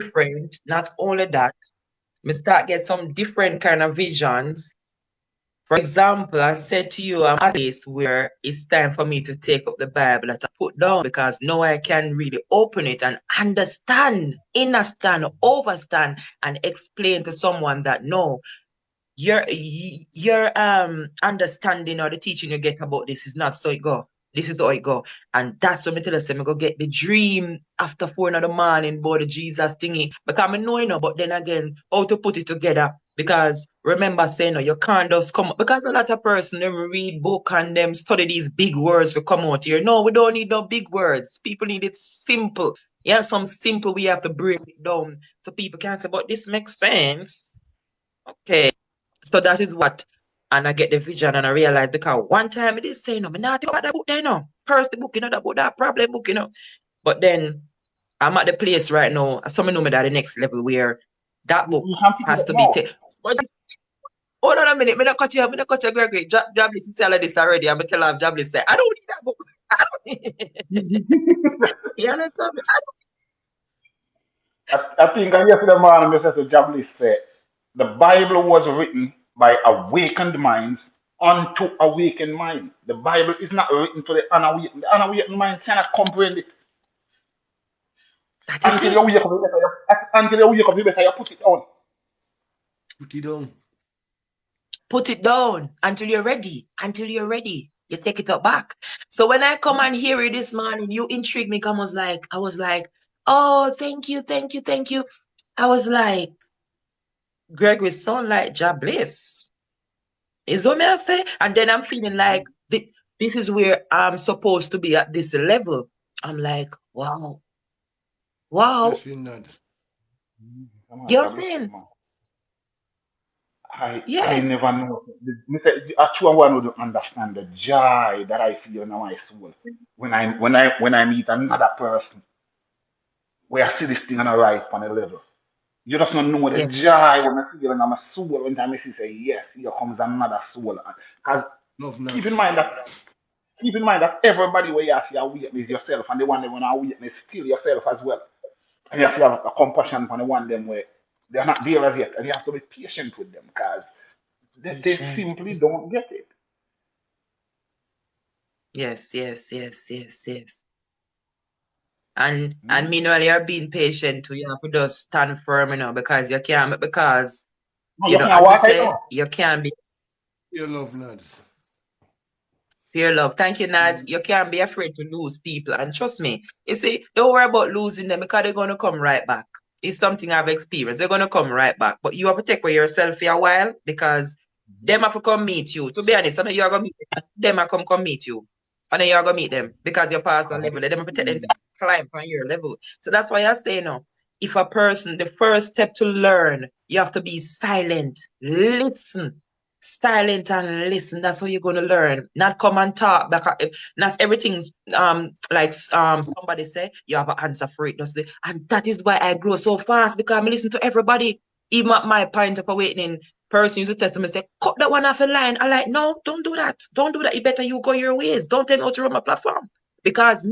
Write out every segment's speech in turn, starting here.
different. Not only that, me start get some different kind of visions. For example, I said to you, I'm at a place where it's time for me to take up the Bible that I put down because now I can really open it and understand, understand, overstand, and explain to someone that no, your understanding or the teaching you get about this is not so it go. This is how it go. And that's what me tell us. Me go get the dream after 4 in the morning about the Jesus thingy. Because I know, but then again, how to put it together. Because remember saying, you can't just come because a lot of person them read book and them study these big words to come out here. No, we don't need no big words. People need it simple. Yeah, some simple we have to break it down so people can say, but this makes sense. Okay. So that is what, and I get the vision and I realize because one time it is saying, no, I'm not about that book there, First the book, that book, that problem book, But then I'm at the place right now, someone know me that the next level where that book You can pick it has up to be now. taken. But hold on a minute, me not cut you, Gregory. Jobless is telling this already. I'm tell her Jobless say, I don't need that book. I don't need You understand me? I think I yesterday morning, Mr. Jablis said, the Bible was written by awakened minds unto awakened mind. The Bible is not written to the unawakened. The unawakened mind cannot comprehend it. That is Until you correct. wake up, until you wake up, you better you put it down. Put it down. Put it down until you're ready. Until you're ready. You take it up back. So when I come and hear you this morning, you intrigued me. I was like, oh, thank you, thank you, thank you. I was like, Gregory sound like Jah Bliss. Is what I say? And then I'm feeling like this is where I'm supposed to be at this level. I'm like, wow, wow. Yes, you nod. Come You on, know what I'm Jablis said, saying? man. I Yes. never know. Mr. Actually, one would understand the joy that I feel in my soul when I meet another person where I see this thing on a rise on a level. You just don't know the Yes. joy when I feel in my soul when I see say yes, here comes another soul. Because Love keep nod. in mind that keep in mind that everybody where you see a weakness yourself, and the one that when a weakness feel yourself as well. And you have to have a compassion on the one them where they're not there as yet, and you have to be patient with them because they Patient. simply don't get it. Yes, yes, yes, yes, yes. And Hmm? meanwhile you're being patient too, you have to just stand firm, because you can't because No, you can't as they walk it say, down. you can't be You love nod. fear love. Thank you, Naz. You can't be afraid to lose people. And trust me, you see, don't worry about losing them because they're gonna come right back. It's something I've experienced. They're gonna come right back. But you have to take away yourself for a while because them have to come meet you. To be honest, I know you're gonna meet them and come meet you. And then you're gonna meet them because you're past the level. They them have to take them to climb on your level. So that's why I say now. If a person, the first step to learn, you have to be silent. Listen. Silent and listen. That's how you're gonna learn. Not come and talk. Because not everything's like somebody say you have an answer for it. And that is why I grow so fast because I listen to everybody. Even at my point of awakening, person used to tell me, say, cut that one off the line. I like, no, don't do that. Don't do that. You better you go your ways. Don't tell me how to run my platform. Because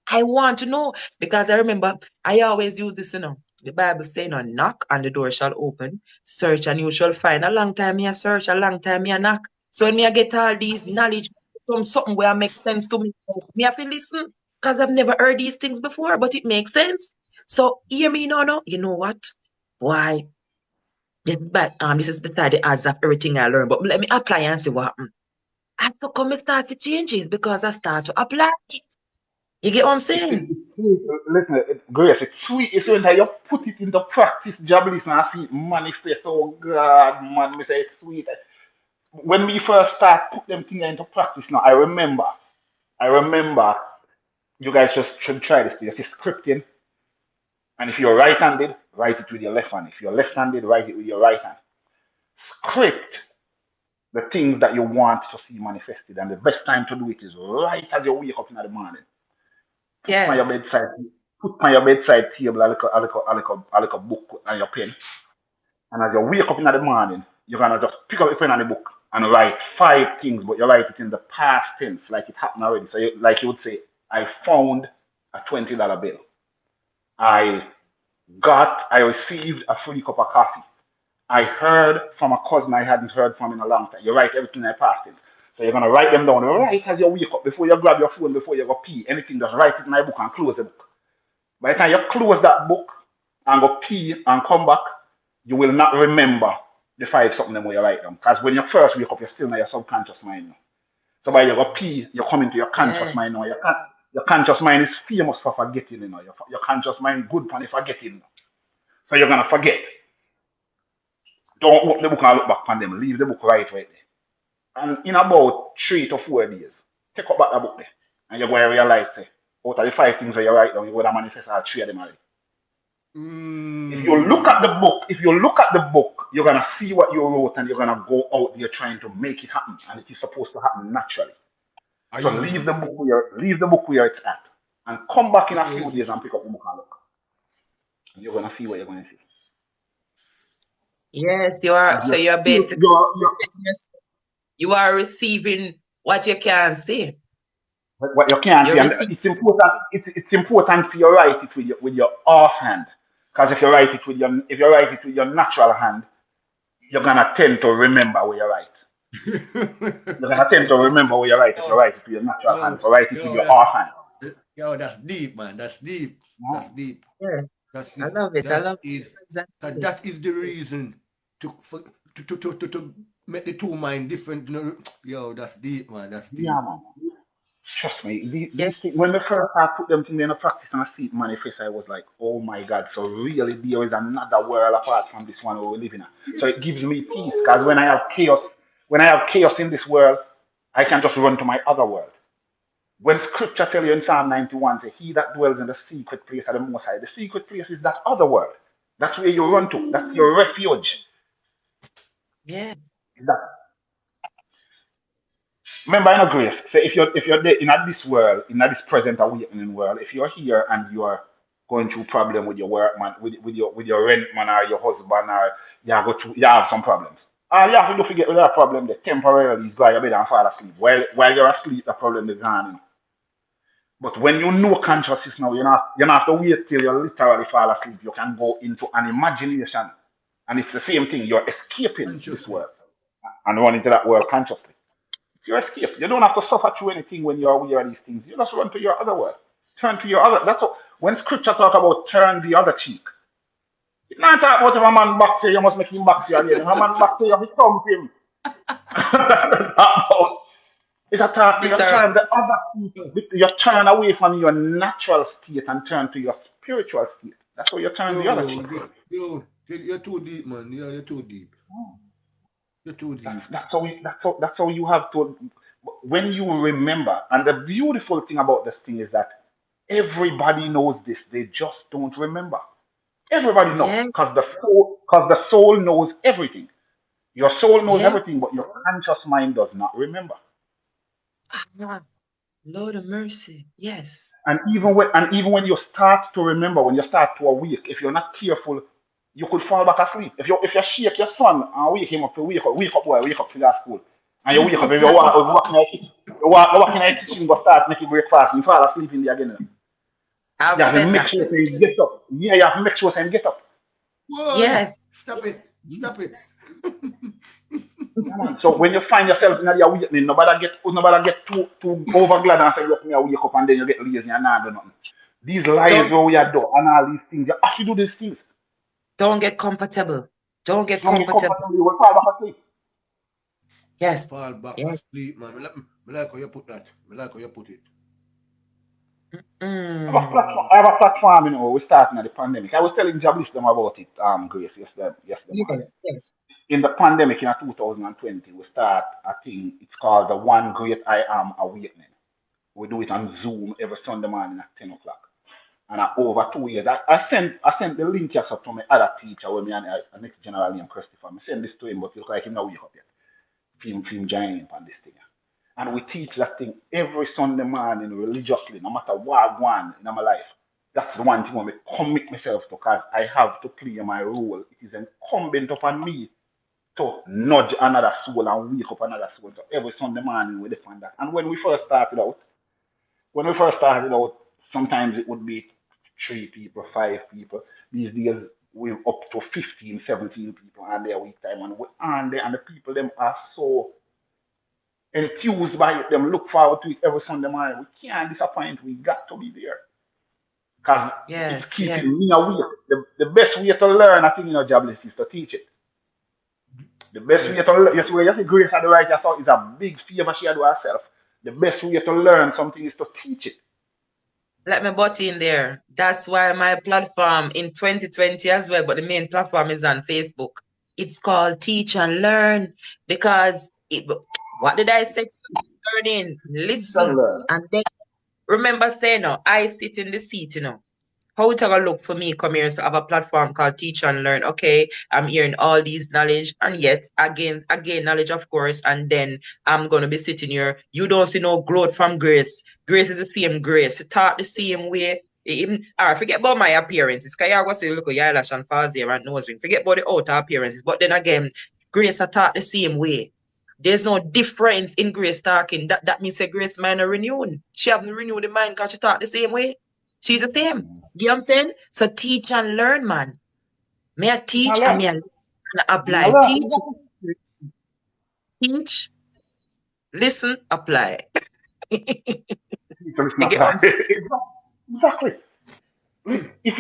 I want to know. Because I remember I always use this. The Bible saying, knock and the door shall open. Search and you shall find. A long time me I search, a long time me I knock. So when me I get all these knowledge from something where it makes sense to me have to listen. Because I've never heard these things before, but it makes sense. So hear me now, no? You know what? Why? This is beside the odds of everything I learned. But let me apply and see what happens. And so come it start to change it because I start to apply. You get what I'm saying? It's sweet. Listen, Grace, it's sweet. It's when you put it into practice, job listen and see it manifest. Oh God, man, me say it's sweet. When we first start put them things into practice now, I remember you guys just should try this. This is scripting. And if you're right-handed, write it with your left hand. If you're left-handed, write it with your right hand. Script the things that you want to see manifested. And the best time to do it is right as you wake up in the morning. Put on your Yes. bedside, put on your bedside table a little book and your pen. And as you wake up in the morning, you're gonna just pick up a pen and a book and write 5 things, but you write it in the past tense, like it happened already. So, like you would say, I found a $20 bill. I I received a free cup of coffee. I heard from a cousin I hadn't heard from in a long time. You write everything I passed in. So you're gonna write them down right as you wake up, before you grab your phone, before you go pee, anything, just write it in my book and close the book. By the time you close that book and go pee and come back, you will not remember the five something them where you write them. Because when you first wake up, you're still in your subconscious mind now. So by you go pee, you come into your conscious Yeah. mind now. Your conscious mind is famous for forgetting, you know. Your conscious mind good for forgetting. So you're gonna forget. Don't open the book and look back on them. Leave the book right there. And in about 3 to 4 days, take up back the book there. And you're going to realize, say, out of the five things where you write down, you're going to manifest all three of them already. If you look at the book, you're gonna see what you wrote and you're gonna go out there trying to make it happen. And it is supposed to happen naturally. So leave the book where it's at. And come back in a few days and pick up the book and look. And you're gonna see what you're gonna see. Yes, you are. So you're basically you are receiving what you can't see. What you can't see. And it's important. It's important for you to write it with your offhand. Because if you write it with your natural hand, you're gonna tend to remember where you write. You're gonna tend to remember where you write if you write it with your natural hand. So write it with your offhand. Yo, that's deep, man. That's deep. That's deep. Yeah. That's deep. I love it. I love it. Exactly. That is the reason to make the two mind different. Yo, that's deep, man. That's deep. Yeah, man. Trust me, these things, when the first I put them in the practice and I see it manifest, I was like, oh my God, so really there is another world apart from this one we're living in. So it gives me peace, because when I have chaos in this world, I can just run to my other world. When scripture tell you in Psalm 91, say, he that dwells in the secret place of the Most High, the secret place is that other world. That's where you run to. That's your refuge. Yes. Remember, I know grace. So if you're there in this world, in this present awakening world, if you're here and you are going through problem with your work man, with your rent man or your husband, or you have some problems. You have to do forget with that problem there temporarily is go your bed and fall asleep. While you're asleep, the problem is gone. You know. But when you know consciousness now, you don't have to wait till you literally fall asleep. You can go into an imagination. And it's the same thing. You're escaping this world and run into that world consciously. You escape. You don't have to suffer through anything when you're aware of these things. You just run to your other world. Turn to your other. That's what when scripture talk about turn the other cheek. It's not talk about if a man backs you, you must make him back you again. If a man backs you, you thump him. It's a talk. You turn the other cheek. You turn away from your natural state and turn to your spiritual state. That's where you turn the other cheek. You're too deep, man. You're too deep. You're too deep. That's how you have to. When you remember, and the beautiful thing about this thing is that everybody knows this. They just don't remember. Everybody knows because the soul knows everything. Your soul knows everything, but your conscious mind does not remember. Lord of mercy, yes. And even when you start to remember, when you start to awake, if you're not careful, you could fall back asleep. If you shake your son and wake him up, wake up, boy, wake up to that school. And you wake up, if you walk in the kitchen, go start making breakfast, and you fall asleep in there again. You have to make sure you get up. Yeah, you have to make sure you get up. Whoa, yes. Stop it. So when you find yourself in the awakening, nobody get too over glad and say, look, me wake up and then you get lazy and not do nothing. These lies where we are done and all these things, you have to do these things. Don't get comfortable. Don't get comfortable. You will fall back asleep. Yes. Fall back asleep, man. I like how you put that. I like how you put it. I have a platform, you know, we're starting at the pandemic. I was telling Jablis them about it, Grace, yesterday. Yes. In the pandemic in 2020, we start a thing, it's called the One Great I Am Awakening. We do it on Zoom every Sunday morning at 10 o'clock. And over 2 years, I sent the link yesterday to my other teacher, when me and a next general named Christopher. I sent this to him, but he look like him now wake up yet. Film joining on this thing. And we teach that thing every Sunday morning religiously, no matter what one in my life. That's the one thing I commit myself to, because I have to play my role. It is incumbent upon me to nudge another soul and wake up another soul. So every Sunday morning we defend that. And when we first started out, sometimes it would be 3 people, 5 people. These days, we're up to 15, 17 people on their week time. And we're on there, and the people them are so enthused by it. Them look forward to it every Sunday morning. We can't disappoint. We got to be there. Because it's Yes, yes. keeping me awake. The best way to learn, I think, Jobless, is to teach it. The best way to learn, you see, Grace had the right yourself is a big favor she had to herself. The best way to learn something is to teach it. Let me butt in there. That's why my platform in 2020 as well, but the main platform is on Facebook. It's called Teach and Learn because what did I say? Learning, listen, Learn. and then remember saying, I sit in the seat, How it gonna look for me come here to have a platform called Teach and Learn? Okay, I'm hearing all these knowledge, and yet again knowledge, of course, and then I'm gonna be sitting here. You don't see no growth from Grace. Grace is the same Grace. Talk the same way. Even forget about my appearances. Cause you go see look at your eyelash and falls there and nose ring. Forget about the outer appearances. But then again, Grace I talk the same way. There's no difference in Grace talking. That means that Grace mind are renewed. She haven't renewed the mind because she talk the same way. She's the same. You know what I'm saying? So teach and learn, man. May I teach and may I apply. Teach, listen, apply. Exactly. If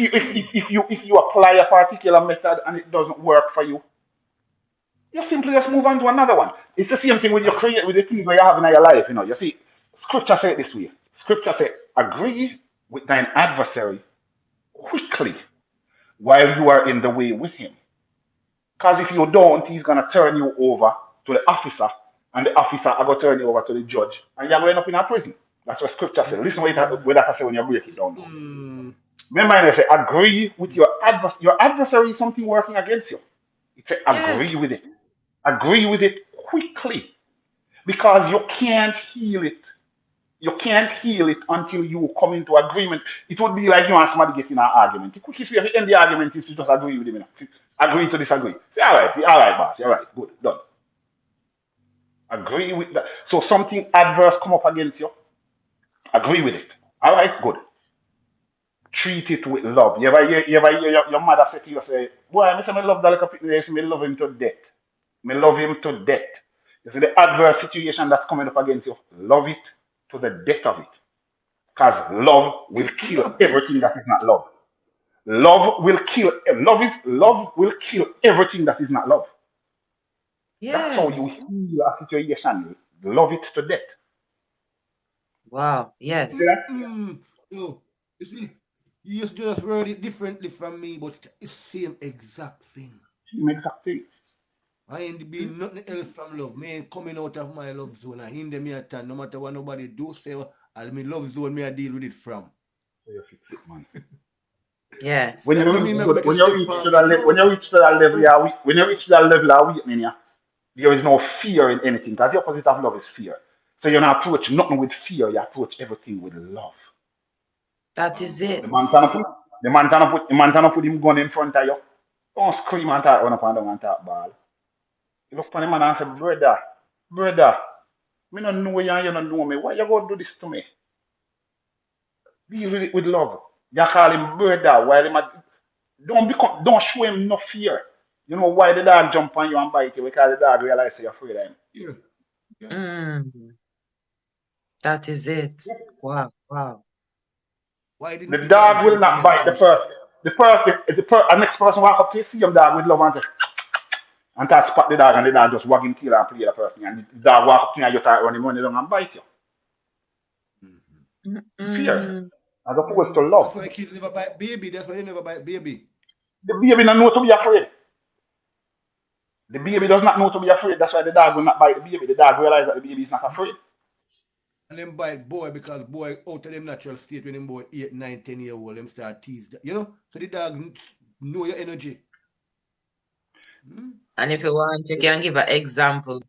you apply a particular method and it doesn't work for you, you simply just move on to another one. It's the same thing with your create with the things where you have in your life. You see, Scripture say it this way. Scripture say, agree with thine adversary quickly while you are in the way with him. Because if you don't, he's gonna turn you over to the officer, and the officer are gonna turn you over to the judge, and you're going up in a prison. That's what Scripture says. Listen what that say when you break it down. Remember, I say, agree with your adversary. Your adversary is something working against you. It says, agree with it. Agree with it quickly. Because you can't heal it. You can't heal it until you come into agreement. It would be like you and somebody get in an argument. The quickest way to end the argument is to just agree with him. Agree to disagree. Say, all right, boss. All right, good, done. Agree with that. So something adverse come up against you. Agree with it. All right, good. Treat it with love. You ever hear your mother say to you, say, boy, I love that little people. I love him to death. I love him to death. You see the adverse situation that's coming up against you. Love it to the death of it. Because love will kill everything that is not love. Love will kill everything that is not love. Yes. That's how you heal a situation. Love it to death. Wow, yes. You see, you just word it differently from me, but it's the same exact thing. Same exact thing. I ain't being nothing else from love. Me ain't coming out of my love zone. I hinder me at time. No matter what nobody do, say, I'll me love zone, me I deal with it from. So you fix it, man. Yes. When you reach to that level of awakening, there is no fear in anything. Because the opposite of love is fear. So you don't approach nothing with fear, you approach everything with love. That is it. The man trying to put him gun in front of you. Don't scream and talk run up and down and talk ball. You look on him and say, brother, me don't know you and you don't know me. Why you go do this to me? Deal with it with love. You call him brother while him don't show him no fear. You know why the dog jump on you and bite you? Because the dog realize you're afraid of him. Yeah. That is it. Wow. Why didn't the dog will not bite the first. The next person walk up to you, see him dog with love and start spot the dog and the dog just wag him tail and play the person and the dog walk up to you and you start running money down and bite you. Fear. As opposed to love. That's why kids never bite baby. That's why they never bite baby. The baby doesn't know to be afraid. The baby does not know to be afraid. That's why the dog will not bite the baby. The dog realizes that the baby is not afraid. And them bite boy because boy out of them natural state when them boy 8, 9, 10 years old, them start tease. So the dog know your energy. And if you want, you can give an example.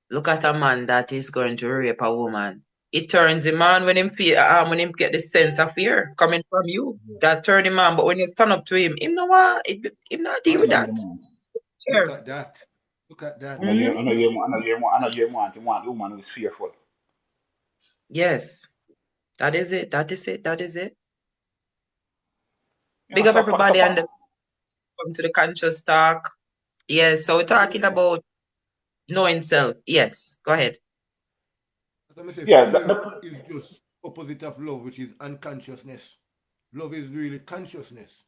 Look at a man that is going to rape a woman. It turns him on when him get the sense of fear coming from you. That turn him on. But when you stand up to him not deal with that. Look at that. I know you want the woman who is fearful. Yes. That is it. Big up everybody and come to the Conscious Talk. Yes, so we're talking about knowing self. Yes, go ahead. As I say, Yeah, fear is just opposite of love, which is unconsciousness. Love is really consciousness.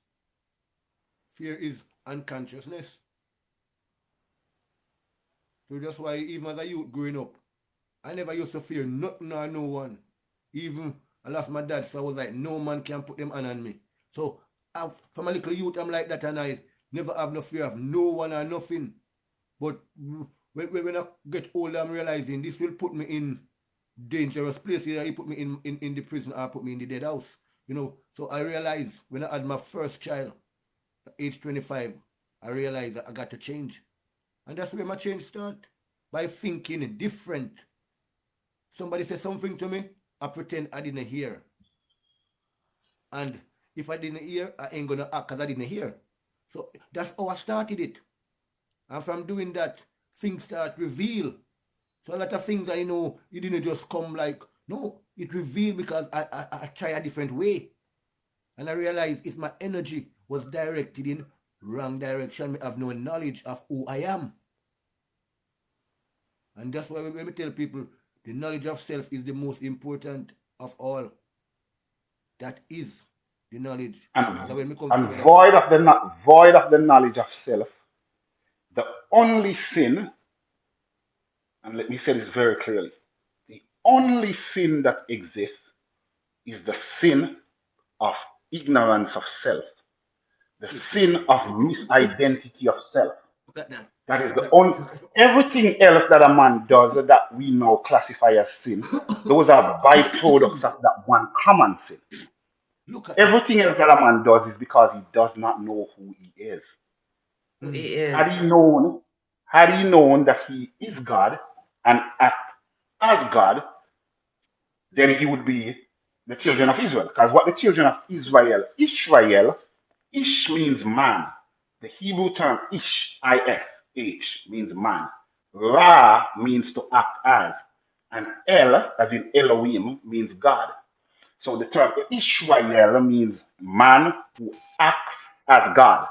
Fear is unconsciousness. So that's why even as a youth growing up, I never used to fear nothing or no one. Even I lost my dad, so I was like, no man can put them on me. So from a little youth, I'm like that, and I never have no fear of no one or nothing. But when I get older, I'm realizing this will put me in dangerous places. He put me in the prison or put me in the dead house. You know, so I realized when I had my first child, at age 25, I realized that I got to change. And that's where my change started, by thinking different. Somebody said something to me, I pretend I didn't hear. And if I didn't hear, I ain't gonna act because I didn't hear. So that's how I started it. And from doing that, things start reveal. So a lot of things I know, it didn't just come like, no, it revealed because I try a different way. And I realized if my energy was directed in wrong direction, I have no knowledge of who I am. And that's why when we tell people the knowledge of self is the most important of all. That is the knowledge. And When void of the knowledge of self, the only sin, and let me say this very clearly, the only sin that exists is the sin of ignorance of self, the sin of misidentity of self. That is the only. Everything else that a man does that we now classify as sin, those are byproducts of that one common sin. Everything else that a man does is because he does not know who he is. He is. Had he known that he is God and act as God, then he would be the children of Israel. Because what the children of Israel, Ish means man. The Hebrew term Ish, I-S-H, means man. Ra means to act as. And El, as in Elohim, means God. So the term Israel means man who acts as God.